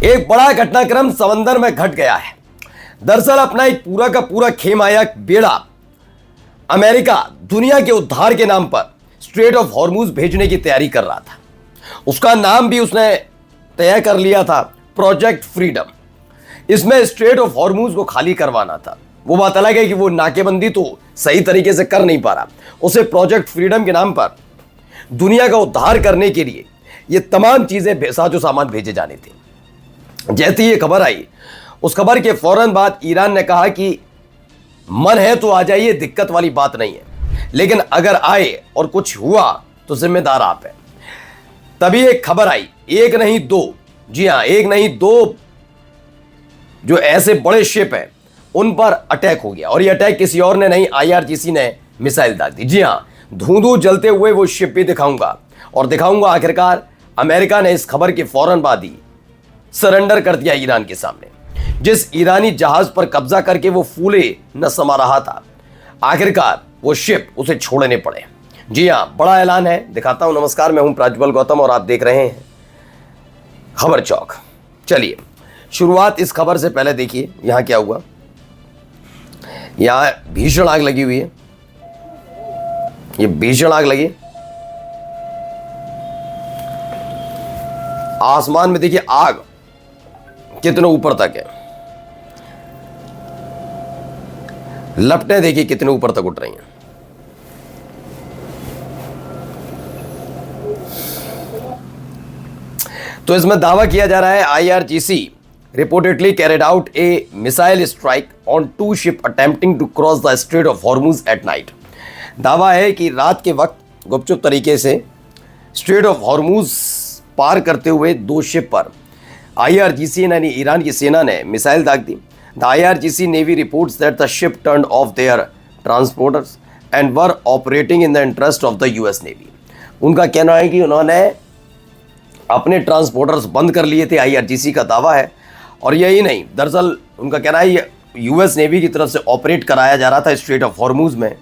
एक बड़ा घटनाक्रम समंदर में घट गया है। दरअसल अपना एक पूरा का पूरा खेमायक बेड़ा अमेरिका दुनिया के उद्धार के नाम पर स्ट्रेट ऑफ हॉर्मूज भेजने की तैयारी कर रहा था। उसका नाम भी उसने तय कर लिया था, प्रोजेक्ट फ्रीडम। इसमें स्ट्रेट ऑफ हॉर्मूज को खाली करवाना था। वो बात अलग है कि वो नाकेबंदी तो सही तरीके से कर नहीं पा रहा। उसे प्रोजेक्ट फ्रीडम के नाम पर दुनिया का उद्धार करने के लिए ये तमाम चीजें साजो सामान भेजे जाने थे। जैसे ये खबर आई, उस खबर के फौरन बाद ईरान ने कहा कि मन है तो आ जाइए, दिक्कत वाली बात नहीं है, लेकिन अगर आए और कुछ हुआ तो जिम्मेदार आप हैं। तभी एक खबर आई, एक नहीं दो, जी हां एक नहीं दो जो ऐसे बड़े शिप हैं उन पर अटैक हो गया। और ये अटैक किसी और ने नहीं, आईआरजीसी ने मिसाइल दाग दी। जी हां, धूं जलते हुए वो शिप भी दिखाऊंगा और दिखाऊंगा आखिरकार अमेरिका ने इस खबर के फौरन बाद ही सरेंडर कर दिया ईरान के सामने। जिस ईरानी जहाज पर कब्जा करके वो फूले न समा रहा था, आखिरकार वो शिप उसे छोड़ने पड़े। जी हां, बड़ा ऐलान है, दिखाता हूं। नमस्कार, मैं हूं प्रज्वल गौतम और आप देख रहे हैं खबर चौक। चलिए शुरुआत इस खबर से पहले देखिए यहां क्या हुआ। यहां भीषण आग लगी हुई है, ये भीषण आग लगी। आसमान में देखिए आग कितने ऊपर तक है, लपटें देखिए कितने ऊपर तक उठ रही हैं। तो इसमें दावा किया जा रहा है IRGC reportedly carried out a missile strike on 2 ship attempting to cross the strait of Hormuz at night. दावा है कि रात के वक्त गुपचुप तरीके से स्ट्रेट ऑफ हॉर्मूज पार करते हुए 2 शिप पर आईआरजीसी यानी ईरान की सेना ने मिसाइल दाग दी। The IRGC navy reports that the ship turned off their transporters and were operating in the interest of the US navy. उनका कहना है कि उन्होंने अपने ट्रांसपोर्टर्स बंद कर लिए थे, आईआरजीसी का दावा है। और यही नहीं, दरअसल उनका कहना है यूएस नेवी की तरफ से ऑपरेट कराया जा रहा था स्ट्रेट ऑफ हॉर्मूज में,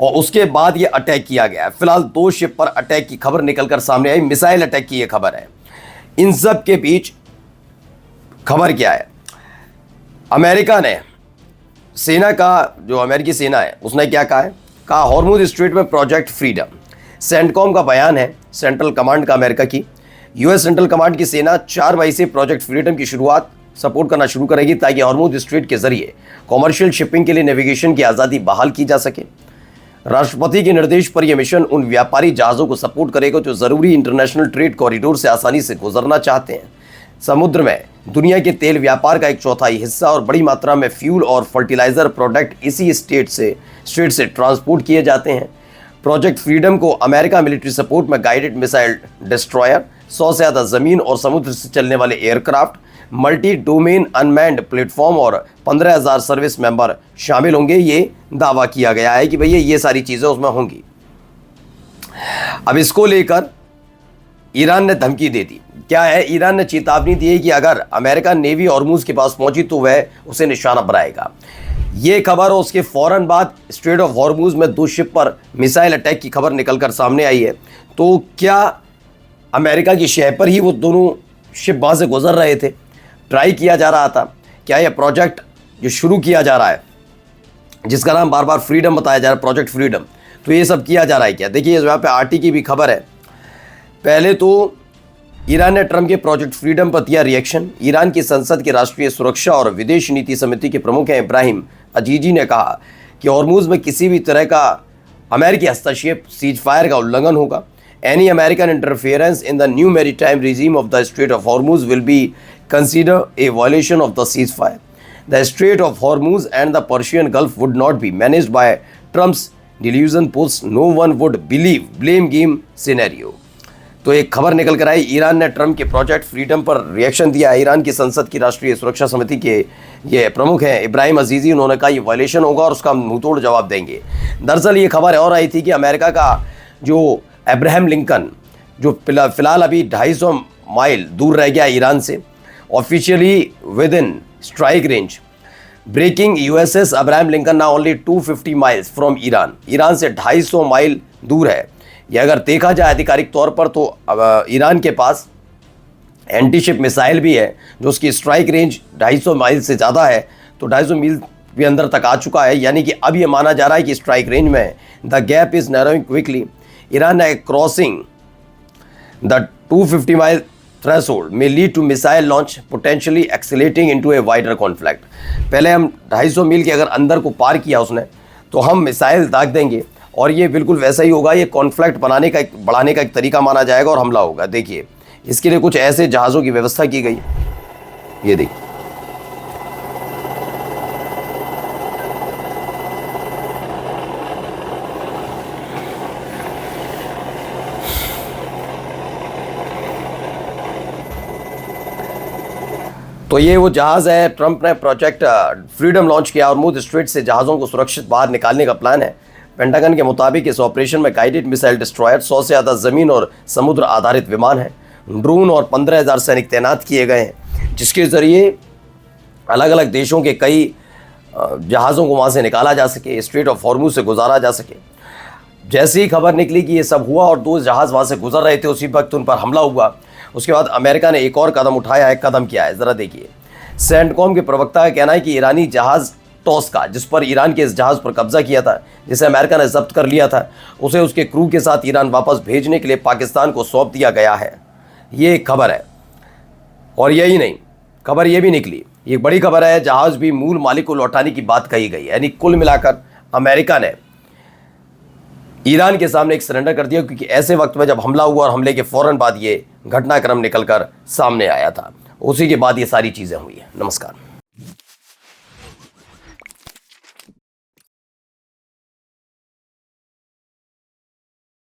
और उसके बाद ये अटैक किया गया। फिलहाल 2 शिप पर अटैक की खबर निकलकर सामने आई, मिसाइल अटैक की ये खबर है। इन सब के बीच खबर क्या है, अमेरिका ने सेना का, जो अमेरिकी सेना है उसने क्या कहा है, कहा हॉर्मूज स्ट्रेट में प्रोजेक्ट फ्रीडम। सेंटकॉम का बयान है, सेंट्रल कमांड का अमेरिका की। यूएस सेंट्रल कमांड की सेना 4 मई से प्रोजेक्ट फ्रीडम की शुरुआत सपोर्ट करना शुरू करेगी ताकि हॉर्मूज स्ट्रेट के जरिए कॉमर्शियल शिपिंग के लिए नेविगेशन की आज़ादी बहाल की जा सके। राष्ट्रपति के निर्देश पर यह मिशन उन व्यापारी जहाज़ों को सपोर्ट करेगा जो जरूरी इंटरनेशनल ट्रेड कॉरिडोर से आसानी से गुजरना चाहते हैं। समुद्र में दुनिया के तेल व्यापार का 1/4 हिस्सा और बड़ी मात्रा में फ्यूल और फर्टिलाइजर प्रोडक्ट इसी स्ट्रेट से ट्रांसपोर्ट किए जाते हैं। प्रोजेक्ट फ्रीडम को अमेरिका मिलिट्री सपोर्ट में गाइडेड मिसाइल डिस्ट्रॉयर, 100 से ज़्यादा ज़मीन और समुद्र से चलने वाले aircraft, multi domain unmanned platform और 15,000 सर्विस मेंबर शामिल होंगे। ये दावा किया गया है कि भैया ये सारी चीज़ें उसमें होंगी। अब इसको लेकर ईरान ने धमकी दे दी। क्या है, ईरान ने चेतावनी दी है कि अगर अमेरिका नेवी हॉर्मूज के पास पहुंची तो वह उसे निशाना बनाएगा। ये खबर और उसके फौरन बाद स्ट्रेट ऑफ हॉर्मूज में 2 शिप पर मिसाइल अटैक की खबर निकलकर सामने आई है। तो क्या अमेरिका की शह पर ही वो दोनों शिप वहाँ से गुजर रहे थे, ट्राई किया जा रहा था? क्या यह प्रोजेक्ट जो शुरू किया जा रहा है, जिसका नाम बार बार फ्रीडम बताया जा रहा है, प्रोजेक्ट फ्रीडम, तो ये सब किया जा रहा है क्या? देखिए यहाँ पे आरटी की भी खबर है। पहले तो ईरान ने ट्रंप के प्रोजेक्ट फ्रीडम पर दिया रिएक्शन। ईरान की संसद की राष्ट्रीय सुरक्षा और विदेश नीति समिति के प्रमुख हैं इब्राहिम अजीजी ने कहा कि हॉर्मूज में किसी भी तरह का अमेरिकी हस्तक्षेप सीज फायर का उल्लंघन होगा। Any American interference in the new maritime regime of the Strait of Hormuz will be considered a violation of the ceasefire. The Strait of Hormuz and the Persian Gulf would not be managed by Trump's delusion post no one would believe blame game scenario. तो एक खबर निकल कर आई, Iran ने Trump के project freedom पर reaction दिया। Iran की संसद की राष्ट्रीय सुरक्षा समिति के ये प्रमुख हैं इब्राहिम अजीजी, उन्होंने कहा ये वायलेशन होगा और उसका मुंहतोड़ जवाब देंगे। दरअसल ये खबर और आई थी कि अमेरिका का जो अब्राहम लिंकन, जो फिलहाल अभी 250 माइल दूर रह गया ईरान से, officially within strike range, breaking USS Abraham Lincoln now only 250 miles from Iran से 250 माइल दूर है। यह अगर देखा जाए आधिकारिक तौर पर तो ईरान के पास एंटी शिप मिसाइल भी है जो उसकी स्ट्राइक रेंज 250 माइल से ज़्यादा है, तो 250 मील भी अंदर तक आ चुका है, यानी कि अब ये माना जा रहा है कि स्ट्राइक रेंज में है। The gap is narrowing quickly, Iran crossing the 250 mile threshold may lead to missile launch potentially escalating into a wider conflict। पहले हम 250 मील के अगर अंदर को पार किया उसने तो हम मिसाइल दाग देंगे और ये बिल्कुल वैसा ही होगा, ये कॉन्फ्लिक्ट बढ़ाने का एक तरीका माना जाएगा और हमला होगा। देखिए इसके लिए कुछ ऐसे जहाज़ों की व्यवस्था की गई, ये देखिए तो ये वो जहाज़ है। ट्रंप ने प्रोजेक्ट फ्रीडम लॉन्च किया, और स्ट्रेट से जहाज़ों को सुरक्षित बाहर निकालने का प्लान है। पेंटागन के मुताबिक इस ऑपरेशन में गाइडेड मिसाइल डिस्ट्रॉयर, 100 से ज़्यादा ज़मीन और समुद्र आधारित विमान हैं, ड्रोन और 15,000 सैनिक तैनात किए गए हैं, जिसके ज़रिए अलग अलग देशों के कई जहाज़ों को वहाँ से निकाला जा सके, स्ट्रेट ऑफ हॉर्मुज से गुजारा जा सके। जैसे ही खबर निकली कि ये सब हुआ और 2 जहाज़ वहाँ से गुजर रहे थे, उसी वक्त उन पर हमला हुआ। उसके बाद अमेरिका ने एक और कदम उठाया है। कदम क्या है ज़रा देखिए। सेंटकॉम के प्रवक्ता का कहना है कि ईरानी जहाज़ टॉस्का, जिस पर ईरान के इस जहाज़ पर कब्जा किया था, जिसे अमेरिका ने जब्त कर लिया था, उसे उसके क्रू के साथ ईरान वापस भेजने के लिए पाकिस्तान को सौंप दिया गया है। ये एक खबर है। और यही नहीं, खबर ये भी निकली, ये बड़ी खबर है, जहाज़ भी मूल मालिक को लौटाने की बात कही गई है। यानी कुल मिलाकर अमेरिका ने ईरान के सामने एक सरेंडर कर दिया, क्योंकि ऐसे वक्त में जब हमला हुआ और हमले के फ़ौरन बाद ये घटनाक्रम निकलकर सामने आया था, उसी के बाद ये सारी चीज़ें हुई हैं। नमस्कार।